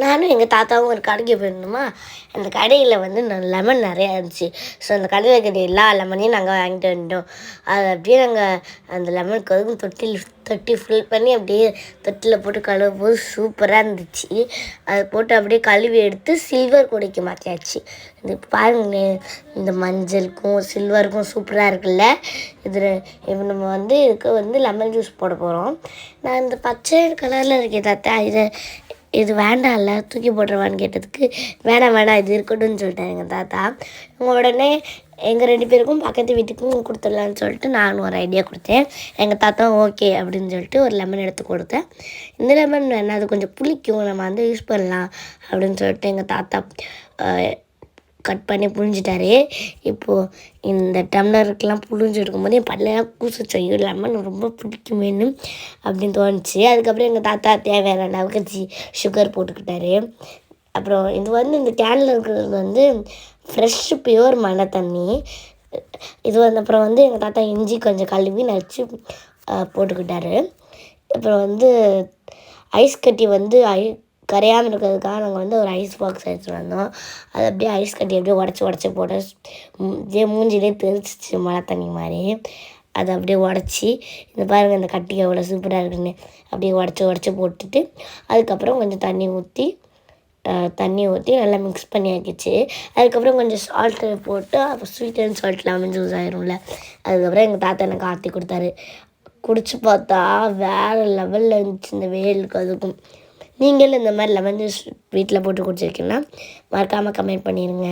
நானும் எங்கள் தாத்தாவும் ஒரு கடைக்கு போயிருந்தோமா, அந்த கடையில் வந்து லெமன் நிறையா இருந்துச்சு. ஸோ அந்த கடையில் இருக்கிற எல்லா லெமனையும் நாங்கள் வாங்கிட்டு வந்துட்டோம். அதை அப்படியே நாங்கள் அந்த லெமன் கருகும் தொட்டி ஃபில் பண்ணி அப்படியே தொட்டியில் போட்டு கழுவும்போது சூப்பராக இருந்துச்சு. அதை போட்டு அப்படியே கழுவி எடுத்து சில்வர் கூடைக்கு மாற்றியாச்சு. இது பாருங்களேன், இந்த மஞ்சளுக்கும் சில்வருக்கும் சூப்பராக இருக்குல்ல. இதில் இப்போ நம்ம வந்து இதுக்கு வந்து லெமன் ஜூஸ் போட போகிறோம். நான் இந்த பச்சை கலரில் இருக்கேன் தாத்தா, இது வேண்டாம்ல தூக்கி போட்டுருவான்னு கேட்டதுக்கு வேணாம் இது இருக்கட்டும்னு சொல்லிட்டேன் எங்கள் தாத்தா. உடனே எங்கள் 2 பேருக்கும் பக்கத்து வீட்டுக்கும் கொடுத்துடலான்னு சொல்லிட்டு நானும் ஒரு ஐடியா கொடுத்தேன். எங்கள் தாத்தா ஓகே அப்படின்னு சொல்லிட்டு ஒரு லெமன் எடுத்து கொடுத்தேன். இந்த லெமன் வேணாம், அது கொஞ்சம் புளிக்கும், நம்ம வந்து யூஸ் பண்ணலாம் அப்படின்னு சொல்லிட்டு எங்கள் தாத்தா கட் பண்ணி புழிஞ்சிட்டாரு. இப்போது இந்த டம்ளருக்கெலாம் புழிஞ்சு எடுக்கும்போது என் பல்லெல்லாம் கூசிச்சு, லெமன் ரொம்ப பிடிக்குமேனு அப்படின்னு தோணுச்சு. அதுக்கப்புறம் எங்கள் தாத்தா தேவையான அளவுக்கு சுகர் போட்டுக்கிட்டாரு. அப்புறம் இது வந்து இந்த கேனில் இருக்கிறது வந்து ஃப்ரெஷ்ஷு பியூர் மழை தண்ணி. இது வந்து அப்புறம் வந்து எங்கள் தாத்தா இஞ்சி கொஞ்சம் கழுவி நச்சு போட்டுக்கிட்டாரு. அப்புறம் வந்து ஐஸ் கட்டி வந்து கரையாமல் இருக்கிறதுக்காக நாங்கள் வந்து ஒரு ஐஸ் பாக்ஸ் எடுத்துகிட்டு வந்தோம். அது அப்படியே ஐஸ் கட்டி அப்படியே உடச்சி போட்டு மூஞ்சிலே தெரிச்சிச்சு மழை தண்ணி மாதிரி. அதை அப்படியே உடச்சி இந்த பாருங்கள் இந்த கட்டி எவ்வளோ சூப்பராக இருக்குன்னு அப்படியே உடச்சி போட்டுட்டு அதுக்கப்புறம் கொஞ்சம் தண்ணி ஊற்றி நல்லா மிக்ஸ் பண்ணி ஆக்கிச்சு. அதுக்கப்புறம் கொஞ்சம் சால்ட்டு போட்டு அப்புறம் sweet and salt lemon juice ஆயிரும்ல. அதுக்கப்புறம் எங்கள் தாத்தா எனக்கு ஆற்றி கொடுத்தாரு. குடிச்சு பார்த்தா வேறு லெவலில் இருந்துச்சு இந்த வெயிலுக்கு. அதுக்கும் நீங்களும் இந்த மாதிரி லெமன் ஜூஸ் வீட்டில் போட்டு குடிச்சிருக்கீங்கன்னா மறக்காமல் கமெண்ட் பண்ணிடுங்க.